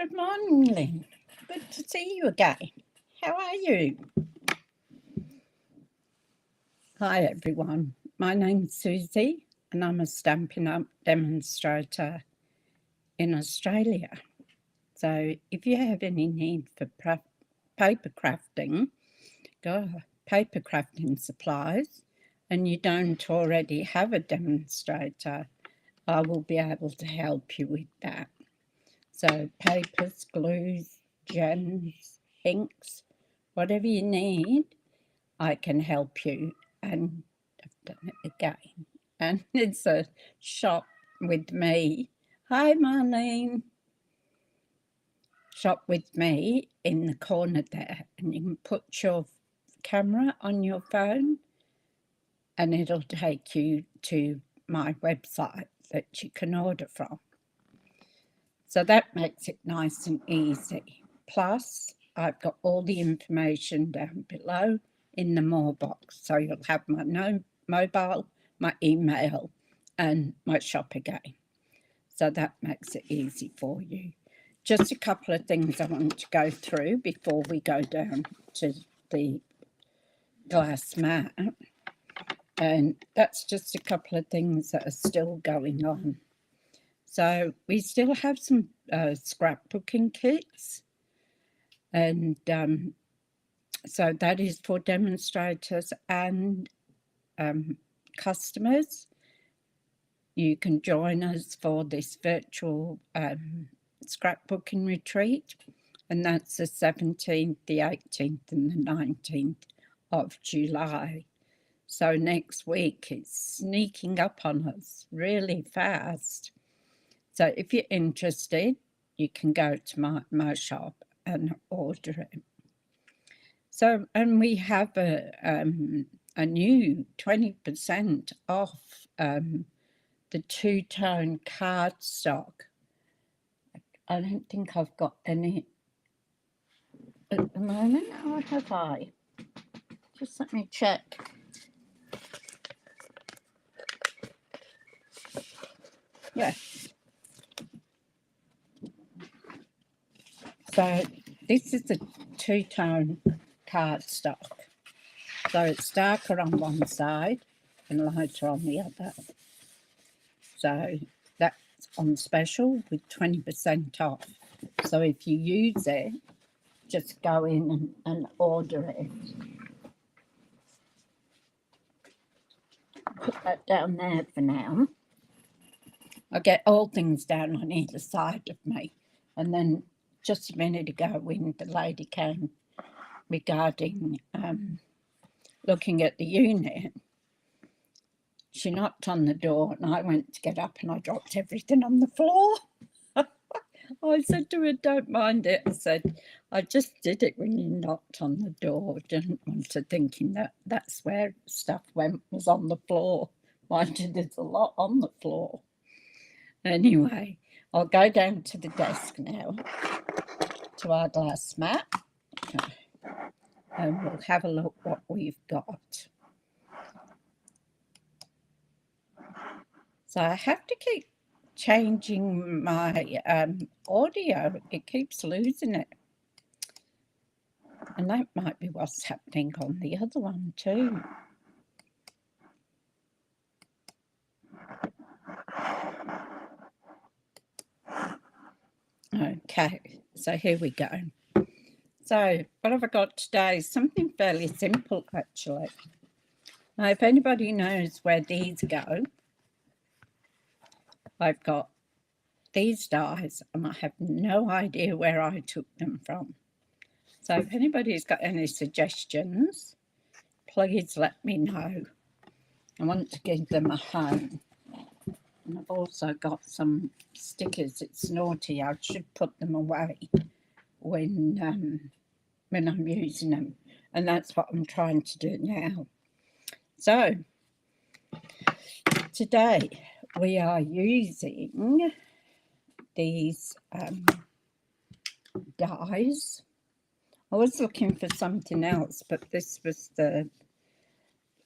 Good morning, Lynn. Good to see you again. How are you? Hi, everyone. My name's Suzie, and I'm a Stampin' Up demonstrator in Australia. So if you have any need for paper crafting, paper crafting supplies, and you don't already have a demonstrator, I will be able to help you with that. So papers, glues, gems, inks, whatever you need, I can help you. And I've done it again. And it's a shop with me. Hi, Marlene. Shop with me in the corner there. And you can put your camera on your phone and it'll take you to my website that you can order from. So that makes it nice and easy. Plus, I've got all the information down below in the More box. So you'll have my mobile, my email, and my shop again. So that makes it easy for you. Just a couple of things I want to go through before we go down to the glass mat. And that's just a couple of things that are still going on. So we still have some scrapbooking kits, and so that is for demonstrators and customers. You can join us for this virtual scrapbooking retreat, and that's the 17th, the 18th and the 19th of July. So next week it's sneaking up on us really fast. So if you're interested, you can go to my shop and order it. So, and we have a new 20% off the two-tone cardstock. I don't think I've got any at the moment. How have I? Just let me check. Yeah. So this is a two-tone cardstock. So it's darker on one side and lighter on the other. So that's on special with 20% off. So if you use it, just go in and order it. Put that down there for now. I get all things down on either side of me. And then just a minute ago when the lady came regarding looking at the unit, she knocked on the door and I went to get up and I dropped everything on the floor. I said to her, don't mind it. I said, I just did it when you knocked on the door. Didn't want her thinking that that's where stuff was on the floor. Mind you, there's a lot on the floor. Anyway, I'll go down to the desk now, to our glass mat, and we'll have a look what we've got. So I have to keep changing my audio. It keeps losing it. And that might be what's happening on the other one too. Okay, so here we go. So what have I got today? Something fairly simple, actually. Now, if anybody knows where these go, I've got these dies and I have no idea where I took them from. So if anybody's got any suggestions, please let me know. I want to give them a home. And I've also got some stickers. It's naughty. I should put them away when I'm using them. And that's what I'm trying to do now. So today we are using these dies. I was looking for something else, but this was the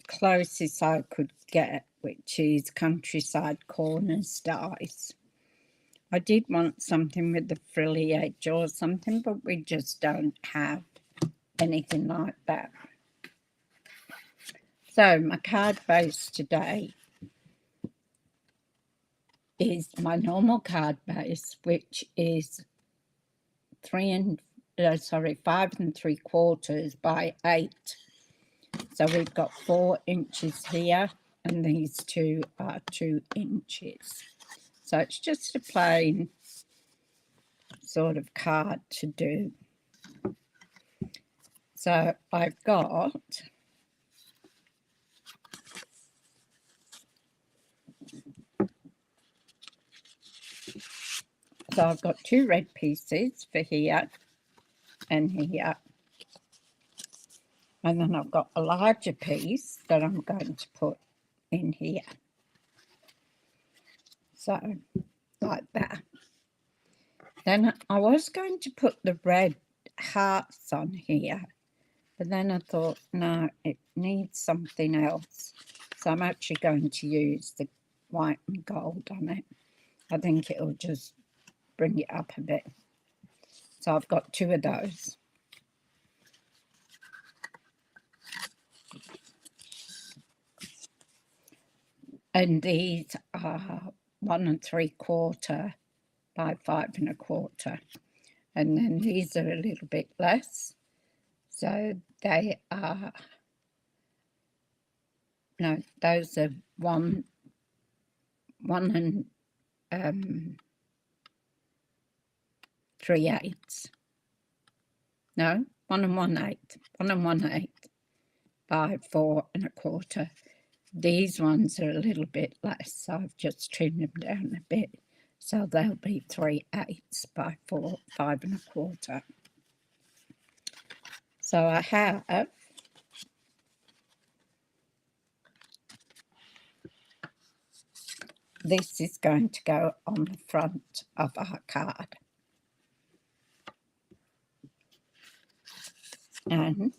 closest I could get, which is Countryside Corners dies. I did want something with the frilly edge or something, but we just don't have anything like that. So my card base today is my normal card base, which is 5 3/4 by 8. So we've got 4 inches here, and these two are 2 inches. So it's just a plain sort of card to do. So I've got I've got 2 red pieces for here and here. And then I've got a larger piece that I'm going to put in here. So, like that. Then I was going to put the red hearts on here, but then I thought, no, it needs something else. So I'm actually going to use the white and gold on it. I think it'll just bring it up a bit. So I've got 2 of those. And these are 1 3/4 by 5 1/4. And then these are a little bit less. So they are, no, those are 1 3/8. No, 1 1/8. 1 1/8 by 4 1/4. These ones are a little bit less, so I've just trimmed them down a bit. So they'll be 3/8 by 5 1/4. So I have this is going to go on the front of our card. And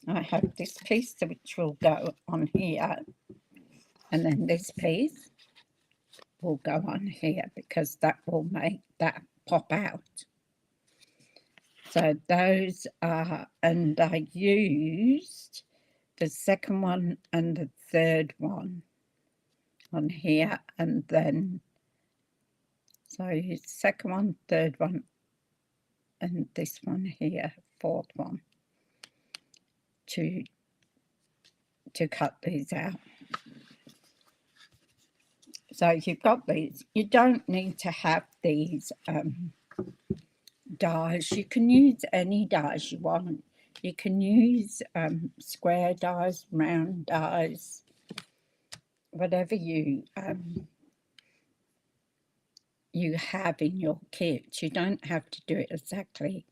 I have this piece which will go on here, and then this piece will go on here because that will make that pop out. So those are, and I used the second one and the third one on here, and then so I used second one, third one, and this one here, fourth one, to cut these out. So if you've got these, you don't need to have these dies. You can use any dies you want. You can use square dies, round dies, whatever you have in your kit. You don't have to do it exactly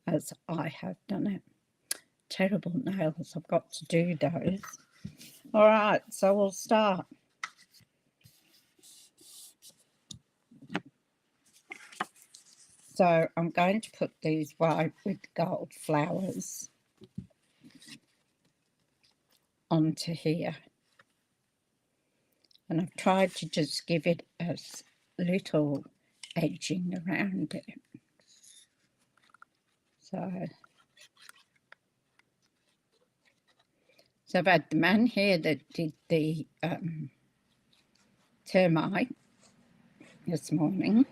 as I have done it. Terrible nails, I've got to do those. All right, so we'll start. So I'm going to put these white with gold flowers onto here. And I've tried to just give it a little edging around it. So I've had the man here that did the termite this morning.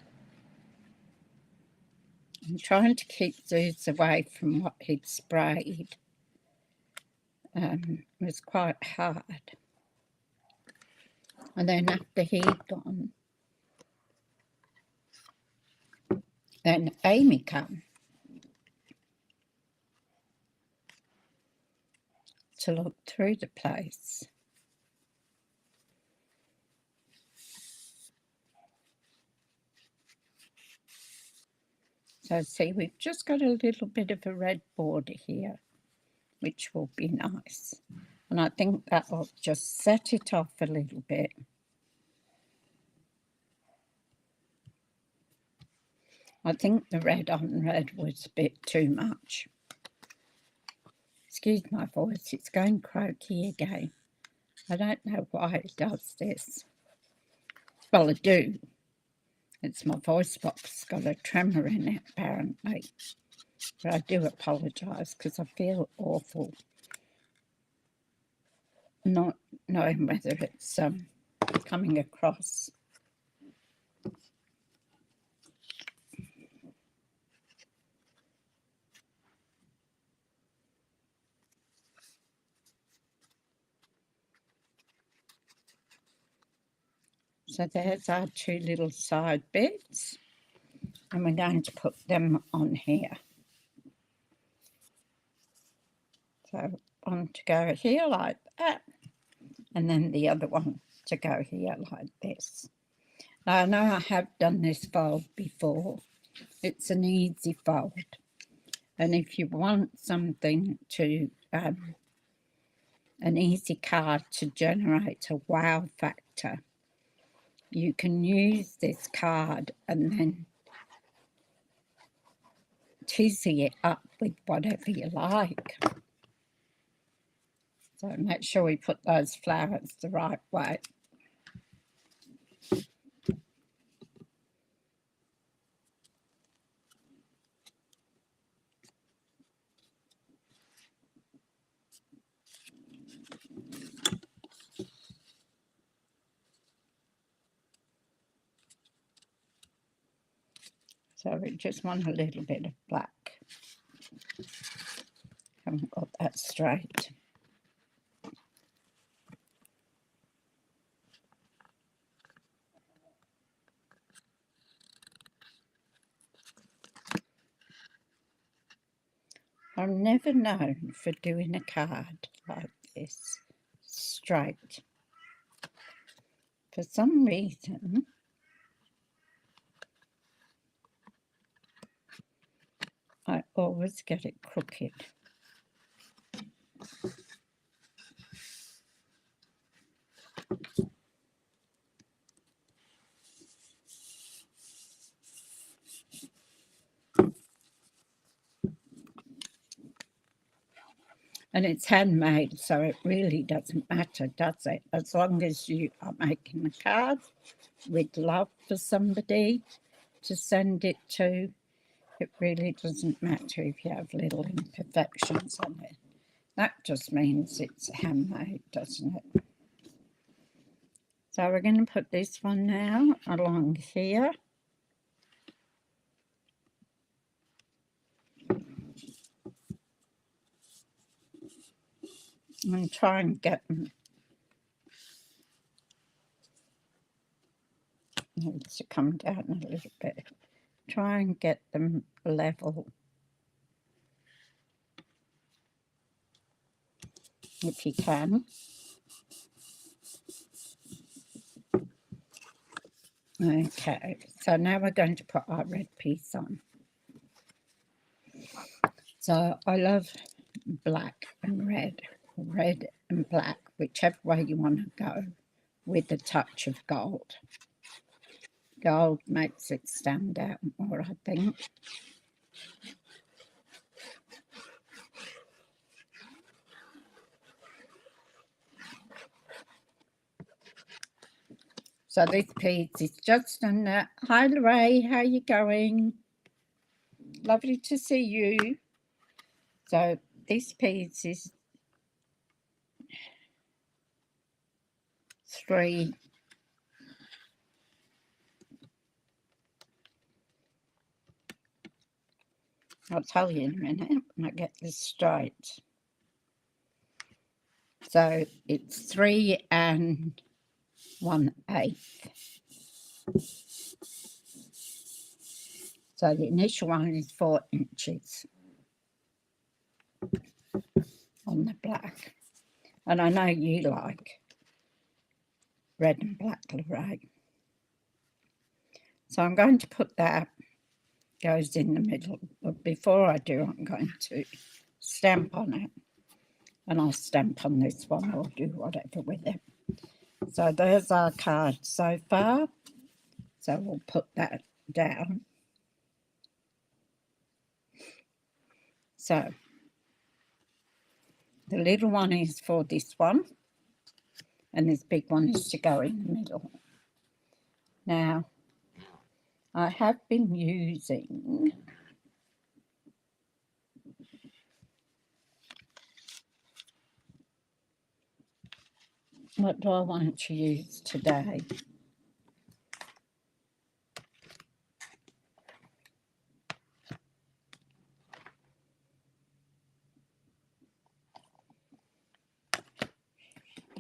I'm trying to keep these away from what he'd sprayed. It was quite hard. And then after he'd gone, then Amy came to look through the place. So see, we've just got a little bit of a red border here, which will be nice. And I think that will just set it off a little bit. I think the red on red was a bit too much. Excuse my voice, it's going croaky again. I don't know why it does this. Well, I do, It's my voice box, got a tremor in it apparently. But I do apologise because I feel awful not knowing whether it's coming across. So there's our two little side bits, and we're going to put them on here. So one to go here like that, and then the other one to go here like this. Now, I know I have done this fold before. It's an easy fold. And if you want something to, an easy card to generate a wow factor, you can use this card and then tizzy it up with whatever you like. So make sure we put those flowers the right way. So we just want a little bit of black. Haven't got that straight. I'm never known for doing a card like this straight. For some reason, I always get it crooked. And it's handmade, so it really doesn't matter, does it? As long as you are making a card with love for somebody to send it to, it really doesn't matter if you have little imperfections on it. That just means it's handmade, doesn't it? So we're going to put this one now along here. And try and get them. Needs to come down a little bit. Try and get them level. If you can. Okay, so now we're going to put our red piece on. So I love black and red and black, whichever way you want to go, with a touch of gold. Gold makes it stand out more, I think. So this piece is just under. Hi Lorraine, how are you going? Lovely to see you. So this piece is 3. I'll tell you in a minute when I get this straight. So it's 3 1/8. So the initial one is 4 inches on the black. And I know you like red and black, Lorraine. So I'm going to put that, goes in the middle. But before I do, I'm going to stamp on it. And I'll stamp on this one or do whatever with it. So there's our card so far. So we'll put that down. So the little one is for this one, and this big one is to go in the middle. Now, I have been using what do I want to use today?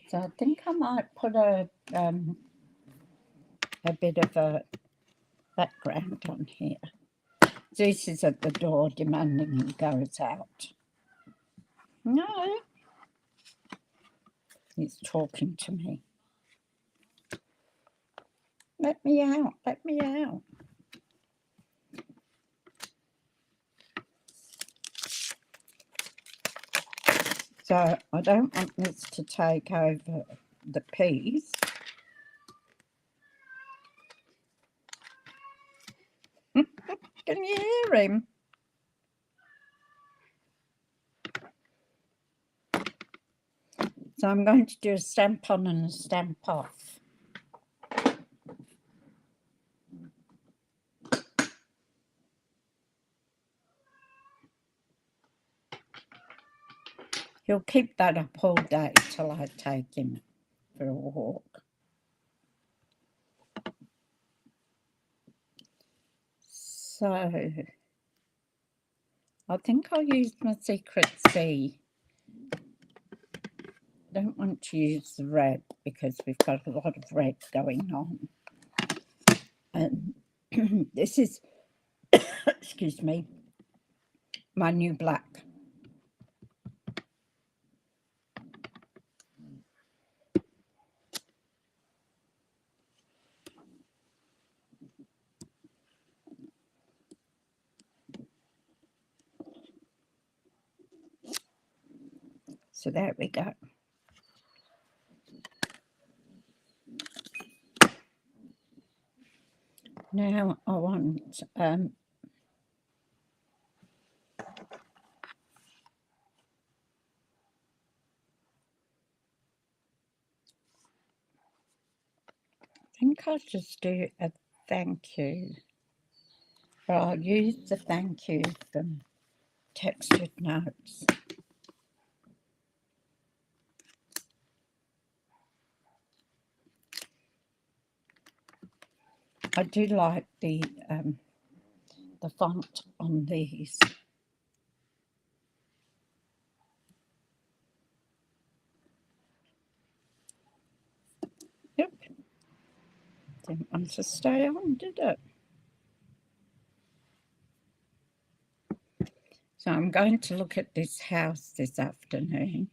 So I think I might put a bit of a background on here. This is at the door demanding he goes out. No, he's talking to me. Let me out, let me out. So I don't want this to take over the piece. Can you hear him? So I'm going to do a stamp on and a stamp off. He'll keep that up all day till I take him for a walk. So I think I'll use my Secret C. I don't want to use the red because we've got a lot of red going on. And this is, excuse me, my new black. So there we go. Now I want I think I'll just do a thank you, but I'll use the thank you from Textured Notes. I do like the font on these. Yep. Didn't want to stay on, did it? So I'm going to look at this house this afternoon.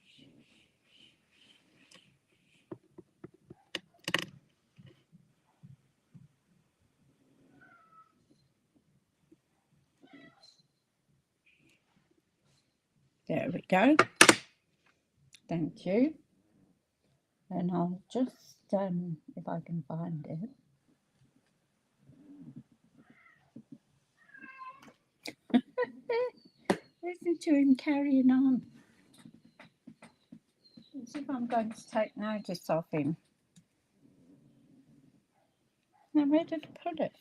There we go. Thank you. And I'll just, if I can find it. Listen to him carrying on. As if I'm going to take notice of him. Now, where did I put it?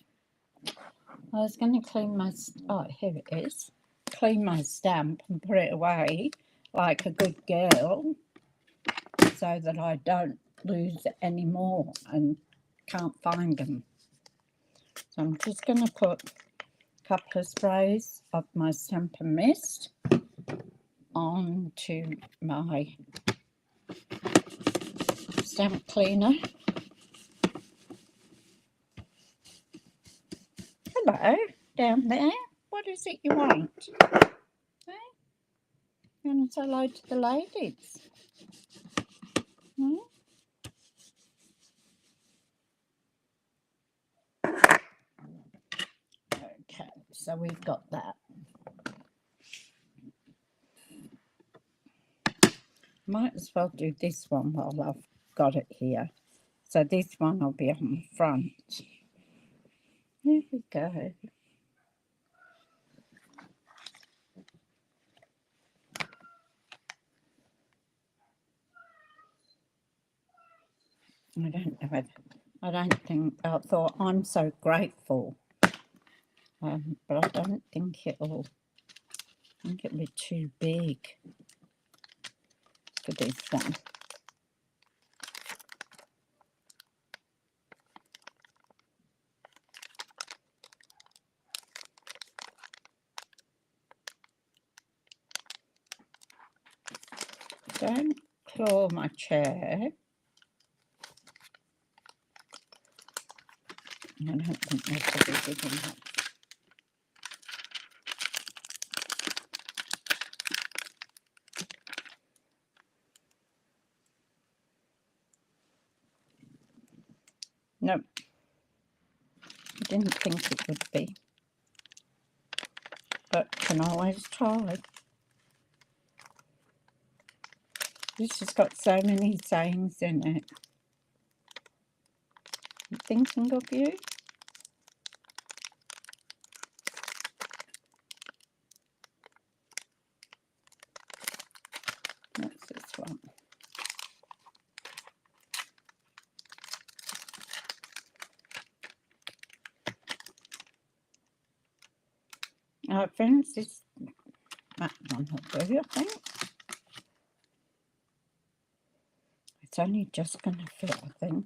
I was going to clean my, oh, here it is. Clean my stamp and put it away like a good girl so that I don't lose any more and can't find them. So I'm just going to put a couple of sprays of my Stampin' Mist onto my stamp cleaner. Hello, down there. What is it you want? Hey? You want to say hello to the ladies? Hmm? Okay, so we've got that. Might as well do this one while I've got it here. So this one will be on the front. There we go. I don't know. I don't think, I thought I'm so grateful but I don't think it'll, I think it'll be too big for this one. Don't claw my chair. I don't think that's a big enough. No, I didn't think it would be, but can always try. This has got so many sayings in it. I'm thinking of you. That's this one. Friends, that one will do, I think. It's only just going to fit, I think.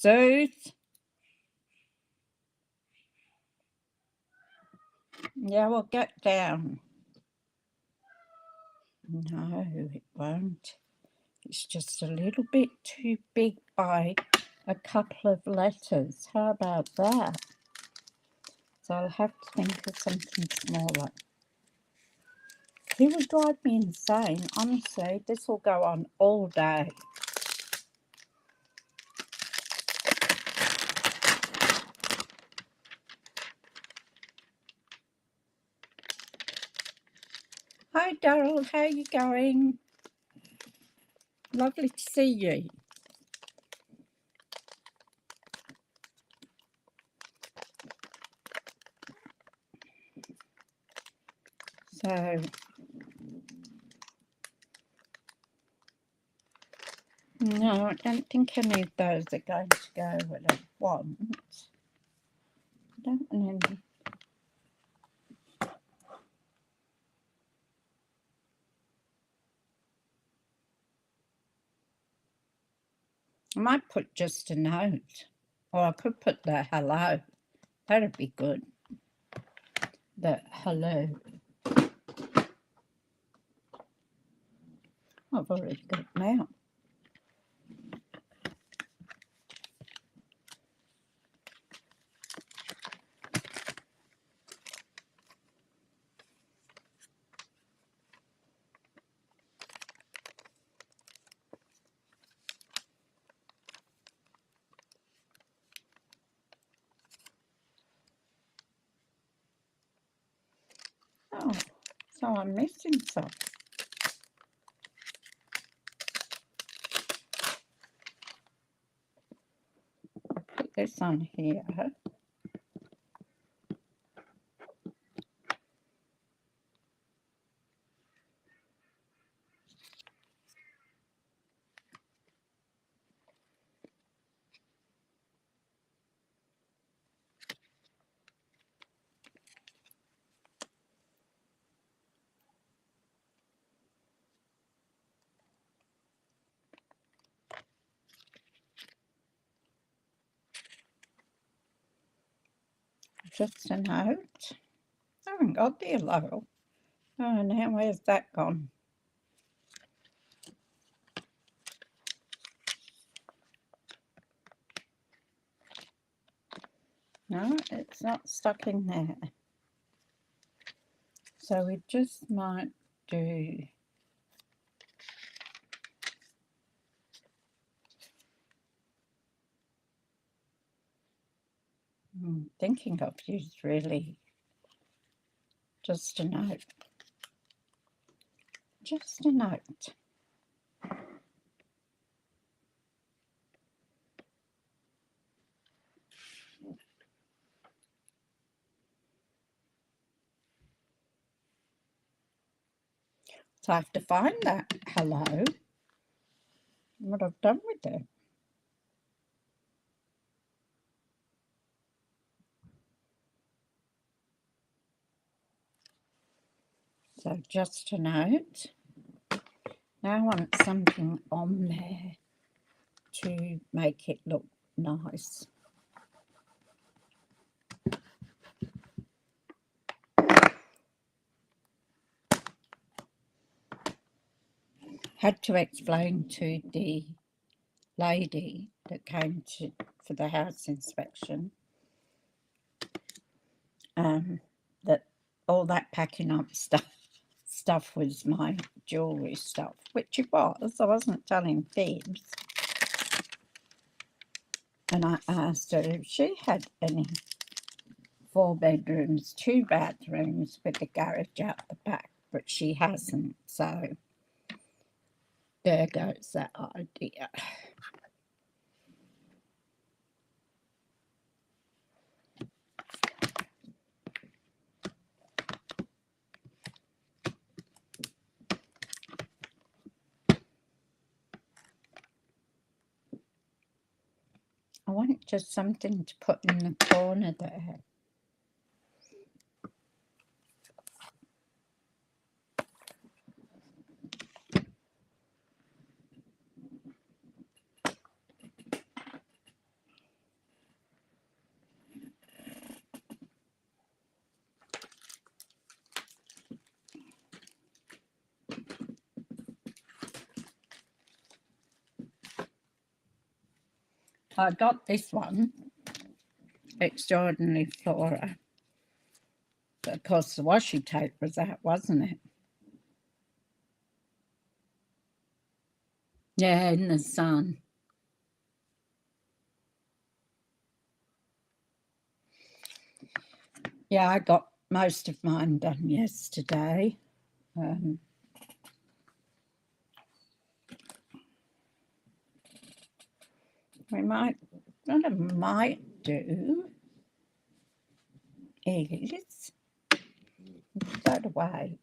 Zeus. Yeah, well, get down. No, it won't. It's just a little bit too big by a couple of letters. How about that? So I'll have to think of something smaller. He would drive me insane. Honestly, this will go on all day. Hi, Daryl. How are you going? Lovely to see you. So, no, I don't think any of those are going to go with I want. I don't want any. I might put just a note, or I could put the hello. That'd be good. The hello. I've already got it now. Oh, so I'm missing some. Put this on here. Just a note. I haven't got the hello. Oh, now where's that gone? No, it's not stuck in there. So we just might do thinking of you is really just a note. Just a note. So I have to find that hello, what I've done with it. So just a note. Now I want something on there to make it look nice. Had to explain to the lady that came for the house inspection that all that packing up stuff was my jewellery stuff, which it was. I wasn't telling fibs. And I asked her if she had any 4 bedrooms, 2 bathrooms with a garage out the back, but she hasn't. So there goes that idea. I want just something to put in the corner there. I got this one, Extraordinary Flora. But of course, the washi tape was out, wasn't it? Yeah, in the sun. Yeah, I got most of mine done yesterday. We might, what I might do is put that away.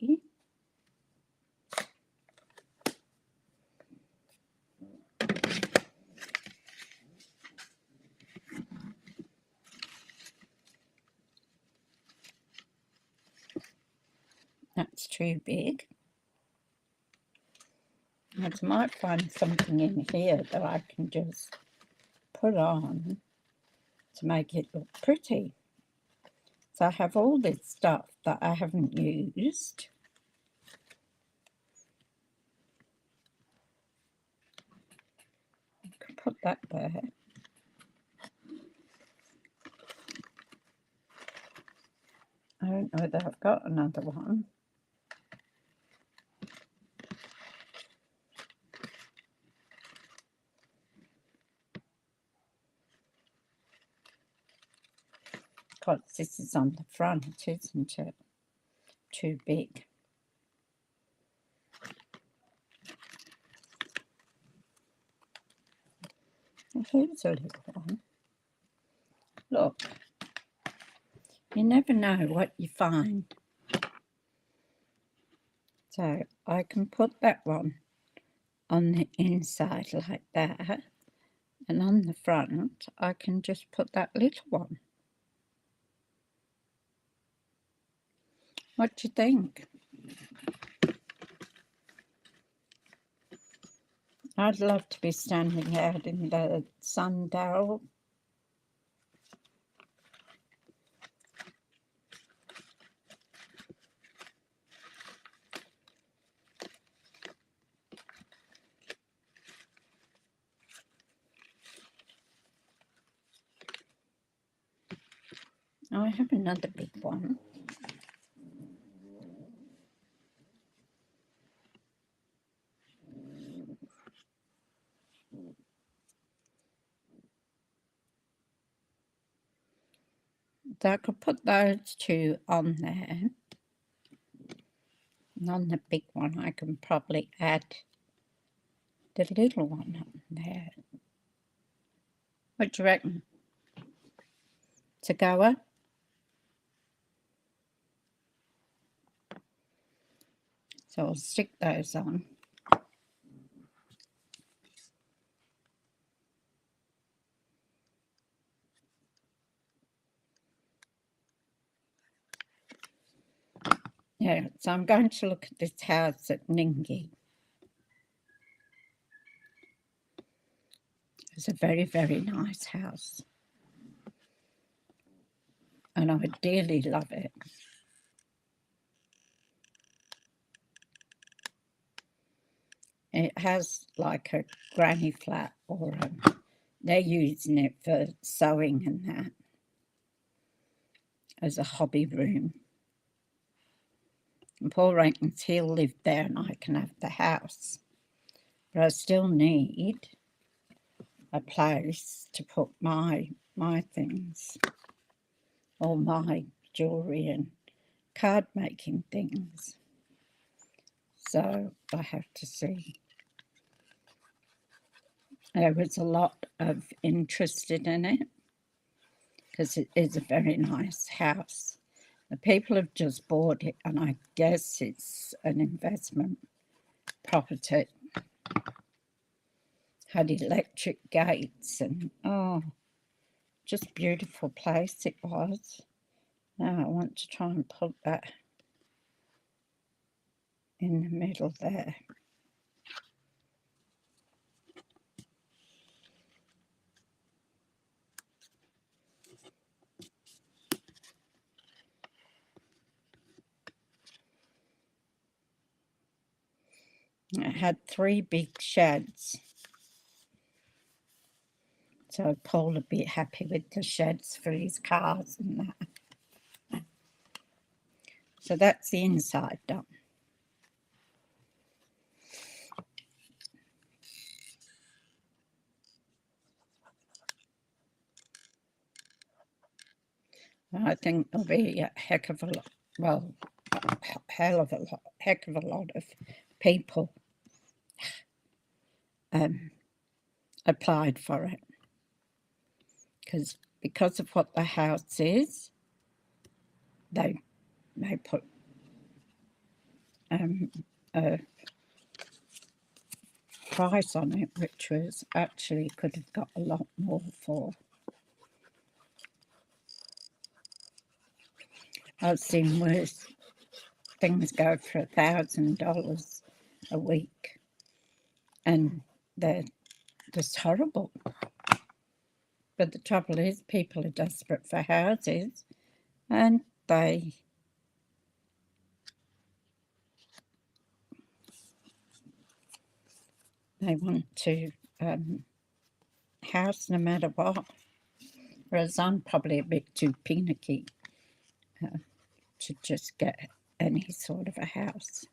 That's too big. I might find something in here that I can just put on to make it look pretty. So I have all this stuff that I haven't used. I can put that there. I don't know whether I've got another one. Because this is on the front, isn't it? Too big. Here's a little one. Look, you never know what you find. So I can put that one on the inside like that, and on the front I can just put that little one. What do you think? I'd love to be standing out in the sun, Daryl. I have another big one. So I could put those two on there. And on the big one, I can probably add the little one on there. What do you reckon? To go up? So I'll stick those on. Yeah, so I'm going to look at this house at Ningi. It's a very, very nice house. And I would dearly love it. It has like a granny flat, or they're using it for sewing and that as a hobby room. And Paul reckons he'll live there and I can have the house. But I still need a place to put my things, all my jewellery and card making things. So I have to see. There was a lot of interested in it because it is a very nice house. The people have just bought it, and I guess it's an investment property. Had electric gates and, oh, just beautiful place it was. Now I want to try and put that in the middle there. It had 3 big sheds. So Paul would be happy with the sheds for his cars and that. So that's the inside done. I think there'll be a heck of a lot, well, heck of a lot of people applied for it. Because of what the house is, they put a price on it, which was actually could have got a lot more for. I've seen worse things go for $1,000 a week, and they're just horrible. But the trouble is, people are desperate for houses, and they want to house no matter what. Whereas I'm probably a bit too pinicky to just get any sort of a house.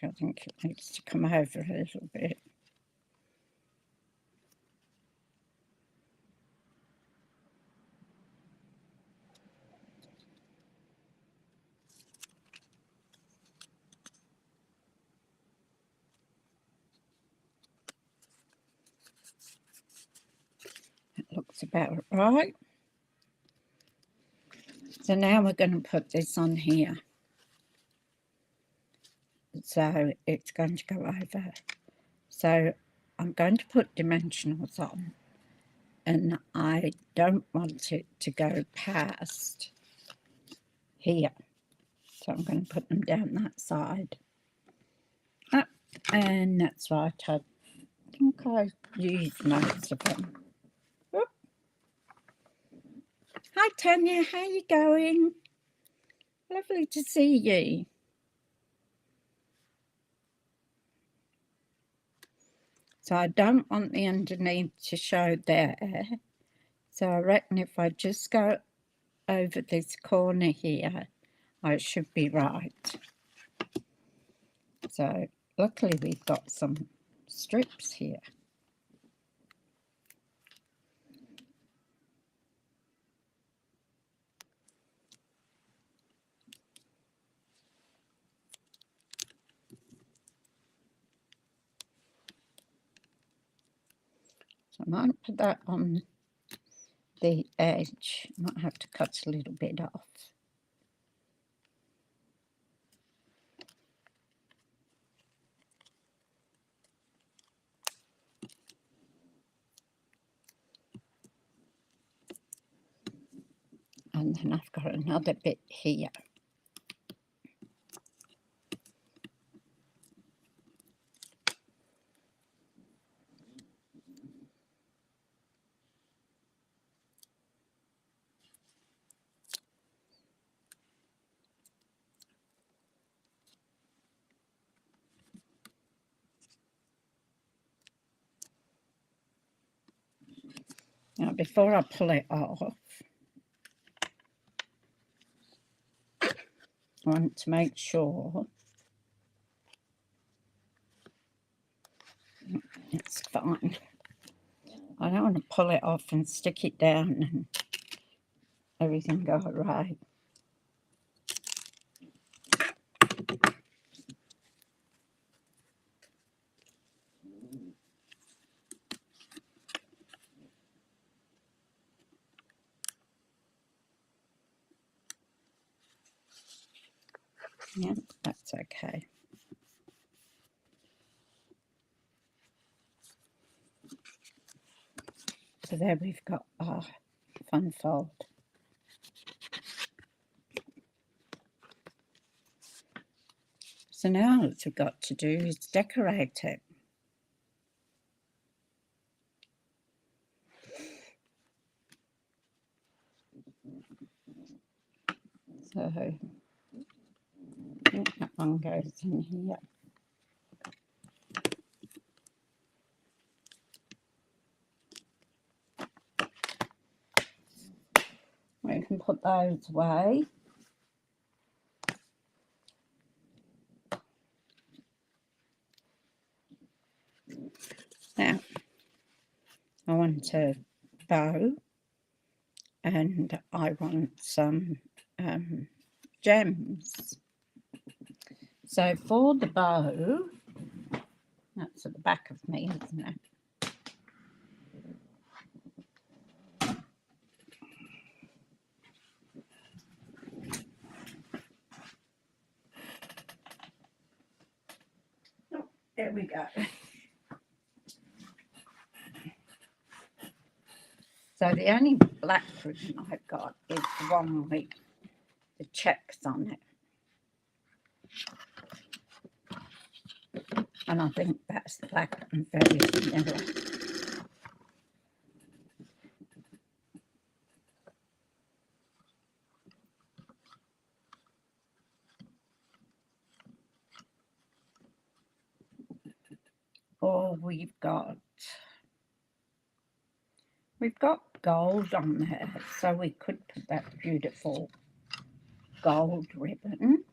I think it needs to come over a little bit. That looks about right. So now we're going to put this on here. So it's going to go over. So I'm going to put dimensionals on, and I don't want it to go past here. So I'm going to put them down that side. And that's right, I think I used most of them. Whoop. Hi Tanya, how you going? Lovely to see you. So I don't want the underneath to show there. So I reckon if I just go over this corner here, I should be right. So luckily we've got some strips here. So I might put that on the edge. Might have to cut a little bit off. And then I've got another bit here. Now before I pull it off, I want to make sure it's fine. I don't want to pull it off and stick it down and everything go right. Yeah, that's okay. So there we've got our fun fold. So now what we've got to do is decorate it. So I think that one goes in here. We can put those away. Now, I want a bow and I want some gems. So for the bow, that's at the back of me, isn't it? There we go. So the only black ribbon I've got is the one with the checks on it. And I think that's black and very vanilla. Or we've got gold on there, so we could put that beautiful gold ribbon.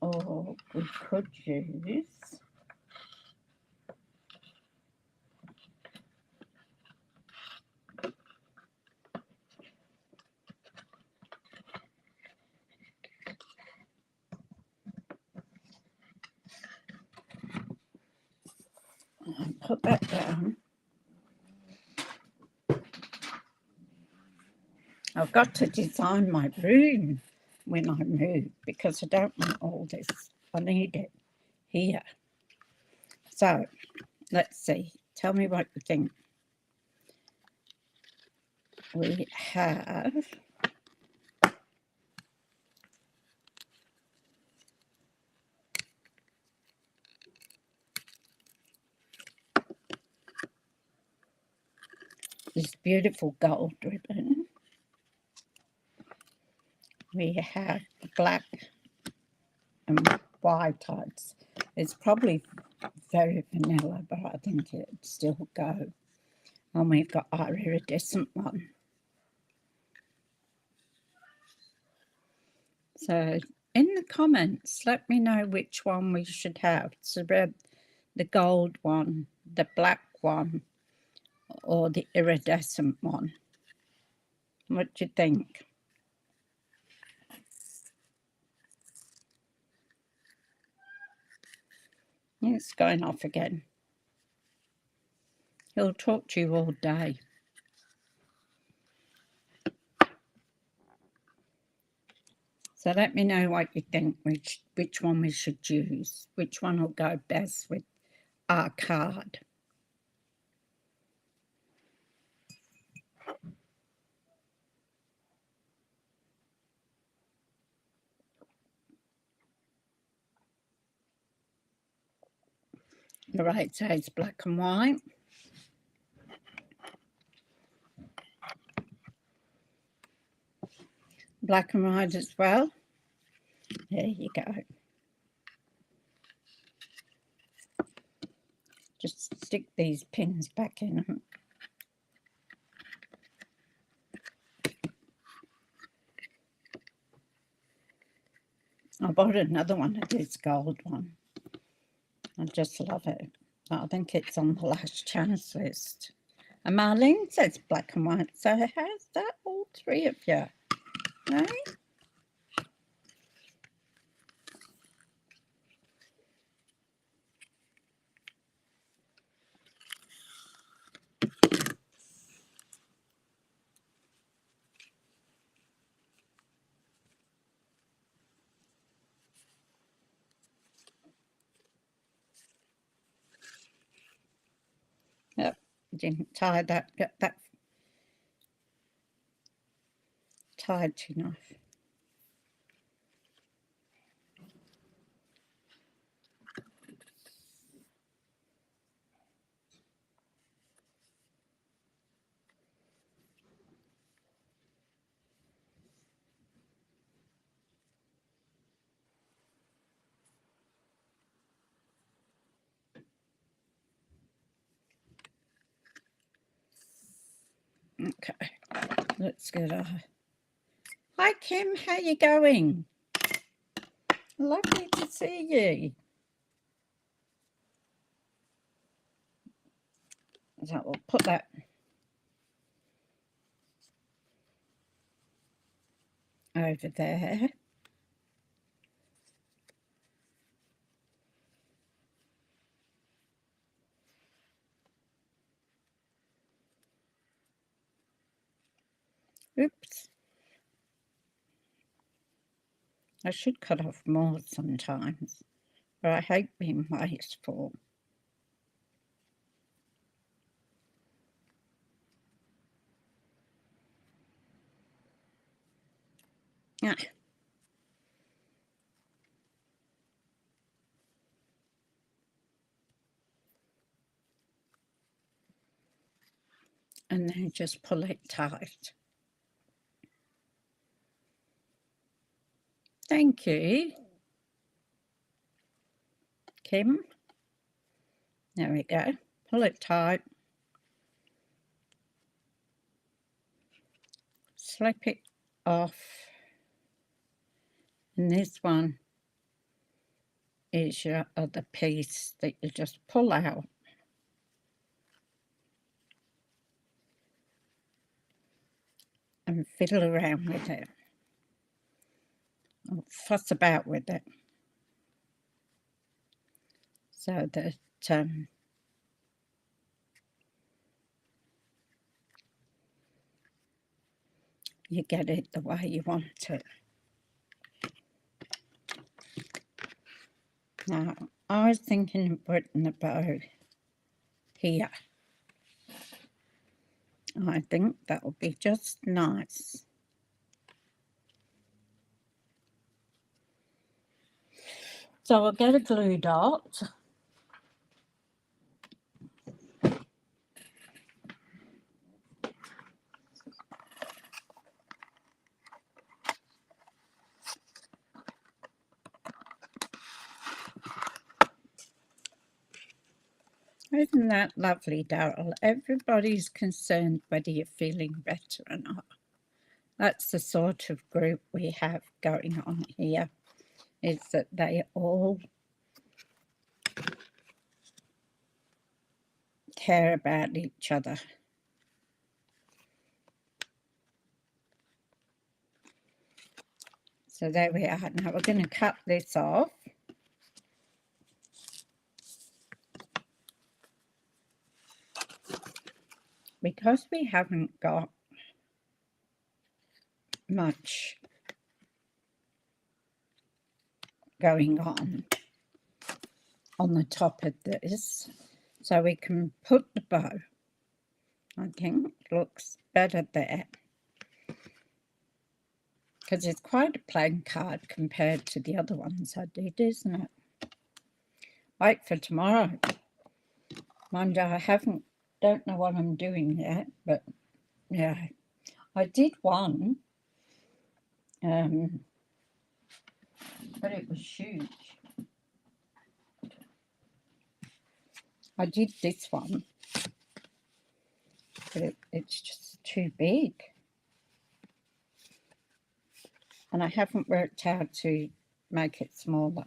Or we could use and put that down. I've got to design my room when I move because I don't want all this. I need it here. So let's see. Tell me what you think. We have this beautiful gold ribbon. We have black and white types. It's probably very vanilla, but I think it'd still go. And we've got our iridescent one. So in the comments, let me know which one we should have. So the gold one, the black one, or the iridescent one. What do you think? It's going off again. He'll talk to you all day. So let me know what you think, which one we should use, which one will go best with our card. The right side's black and white. Black and white as well. There you go. Just stick these pins back in them. I bought another one of this gold one. I just love it. I think it's on the last chance list. And Marlene says black and white, so how's that, all three of you? Eh? Yep, didn't tie that, get that tied enough. Okay, let's get our... Hi Kim, how you going? Lovely to see you. So we'll put that over there. Oops. I should cut off more sometimes, but I hate being wasteful. Ah. And then just pull it tight. Thank you, Kim. There we go. Pull it tight. Slip it off. And this one is your other piece that you just pull out. And fiddle around with it. Or fuss about with it. So that you get it the way you want it. Now, I was thinking of putting the bow here. I think that will be just nice. So I'll get a glue dot. Isn't that lovely, Daryl? Everybody's concerned whether you're feeling better or not. That's the sort of group we have going on here, is that they all care about each other. So there we are. Now we're going to cut this off. Because we haven't got much going on the top of this, so we can put the bow. I think it looks better there, because it's quite a plain card compared to the other ones I did, isn't it? Wait for tomorrow. Mind I don't know what I'm doing yet, but yeah, I did one, but it was huge. I did this one, but it's just too big. And I haven't worked out how to make it smaller.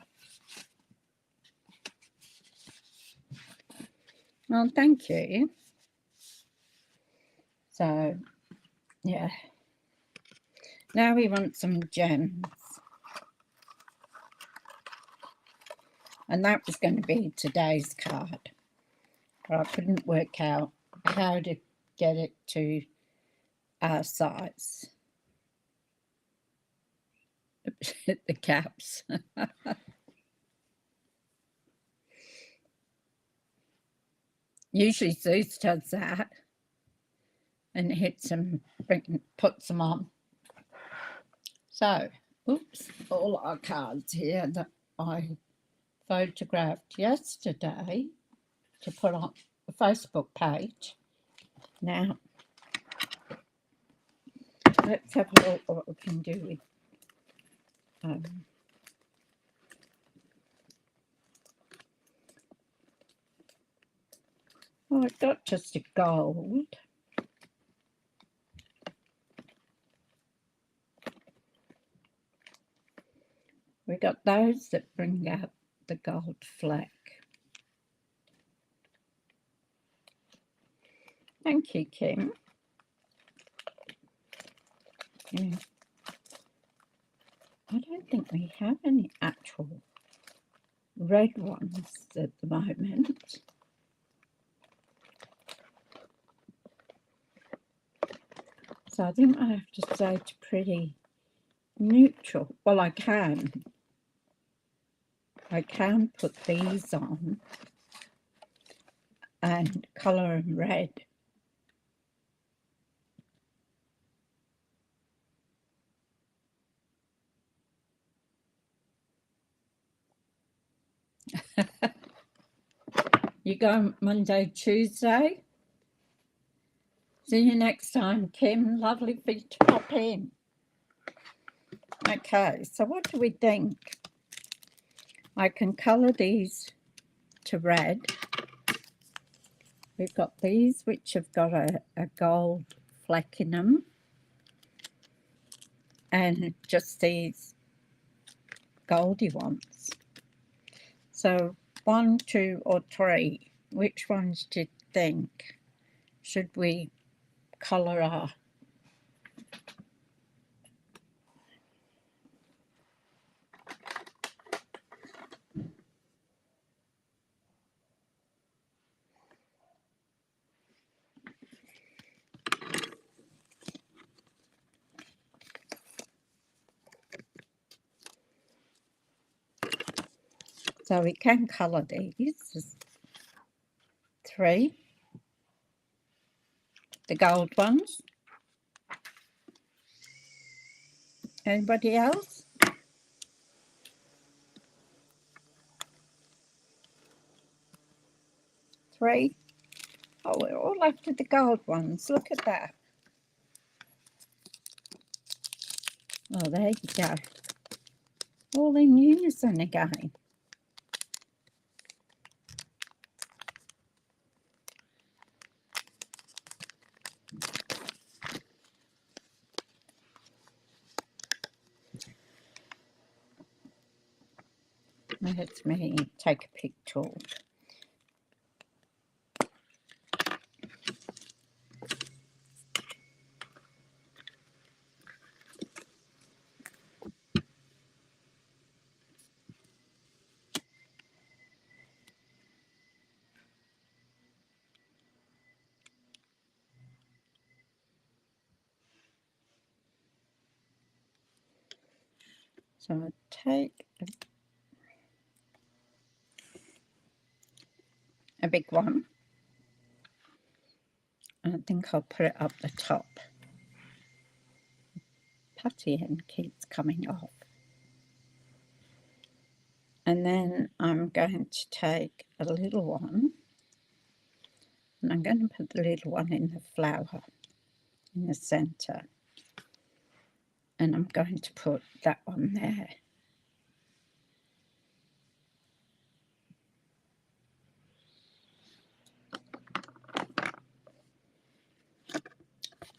Well, thank you. So, yeah. Now we want some gems. And that was going to be today's card. But I couldn't work out how to get it to our size. The caps. Usually Zeus does that and hits them, puts them on. So, oops, all our cards here that I photographed yesterday to put on the Facebook page. Now, let's have a look what we can do with well, I've got just a gold. We got those that bring out the gold fleck. Thank you, Kim. Yeah. I don't think we have any actual red ones at the moment. So I think I have to say it's pretty neutral. Well, I can put these on and colour them red. You go Monday, Tuesday. See you next time, Kim. Lovely for you to pop in. Okay, so what do we think? I can colour these to red. We've got these which have got a gold fleck in them, and just these goldy ones. So 1, 2 or 3, which ones do you think should we colour our? So we can colour these. 3, the gold ones. Anybody else? 3. Oh, we're all after the gold ones. Look at that. Oh, there you go. All in unison again. Let me take a picture. So I take a big one. I think I'll put it up the top. Putty end keeps coming off. And then I'm going to take a little one, and I'm going to put the little one in the flower in the centre. And I'm going to put that one there.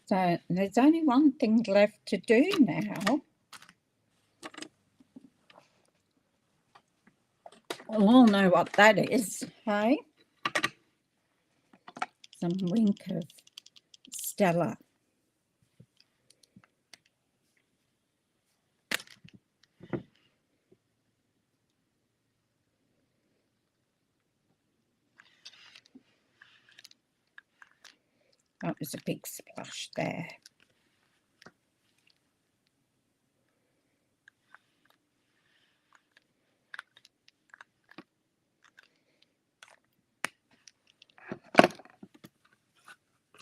So there's only one thing left to do now. We all know what that is, hey? Some wink of Stella. That was a big splash there.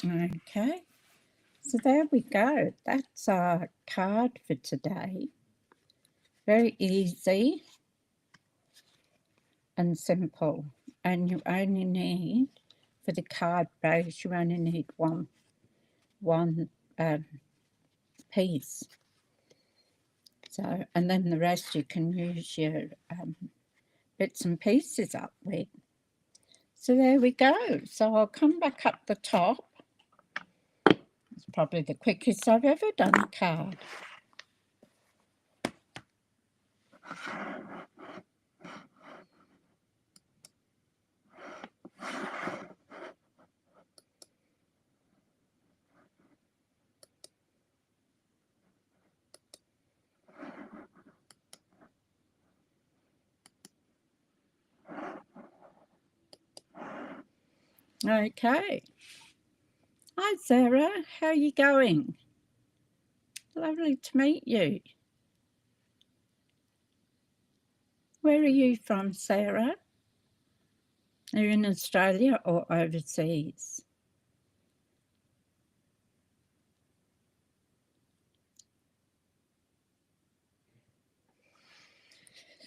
Okay, so there we go. That's our card for today. Very easy and simple. And you only need, for the card base, you only need one piece. So, and then the rest you can use your bits and pieces up with. So there we go. So I'll come back up the top. It's probably the quickest I've ever done a card. Okay. Hi Sarah, how are you going? Lovely to meet you. Where are you from, Sarah? Are you in Australia or overseas?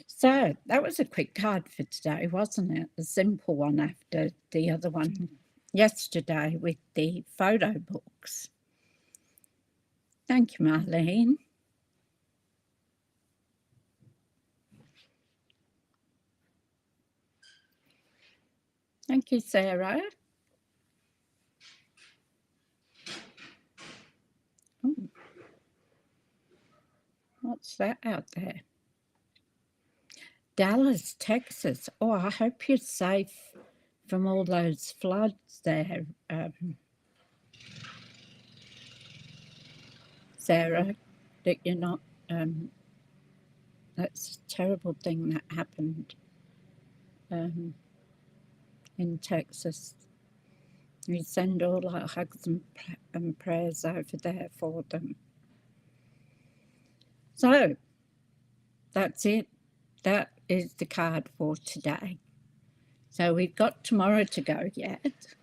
So that was a quick card for today, wasn't it? A simple one after the other one yesterday with the photo books. Thank you, Marlene. Thank you, Sarah. Ooh. What's that out there? Dallas, Texas. Oh, I hope you're safe from all those floods there, Sarah, that you're not, that's a terrible thing that happened in Texas. We send all our hugs and prayers over there for them. So, that's it. That is the card for today. So we've got tomorrow to go yet,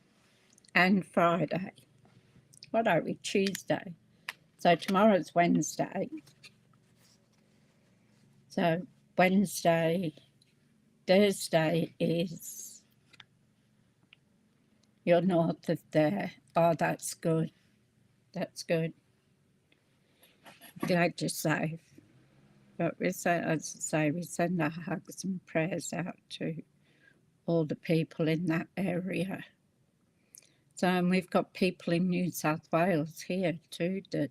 and Friday. What are we? Tuesday. So tomorrow's Wednesday. So Wednesday, Thursday is you're north of there. Oh, that's good. That's good. Glad you're safe. But we say, as I say, we send our hugs and prayers out to all the people in that area. So, and we've got people in New South Wales here too that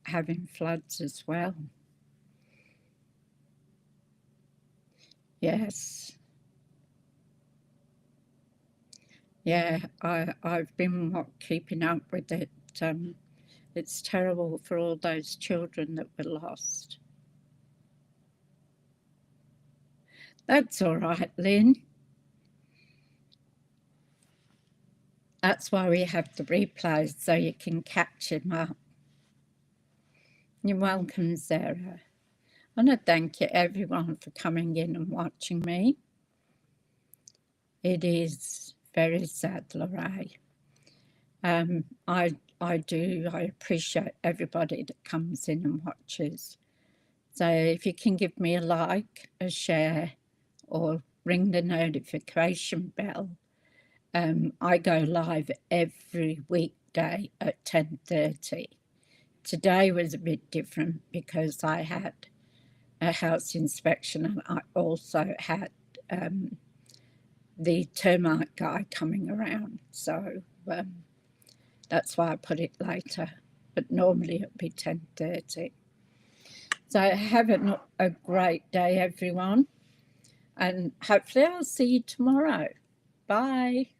having floods as well. Yes. Yeah, I've been keeping up with it. It's terrible for all those children that were lost. That's all right, Lynn. That's why we have the replays, so you can catch them up. You're welcome, Sarah. I want to thank you, everyone, for coming in and watching me. It is very sad, Lorraine. I appreciate everybody that comes in and watches. So if you can give me a like, a share, or ring the notification bell. I go live every weekday at 10:30. Today was a bit different because I had a house inspection and I also had the termite guy coming around. So that's why I put it later. But normally it'd be 10:30. So have a great day, everyone. And hopefully I'll see you tomorrow. Bye.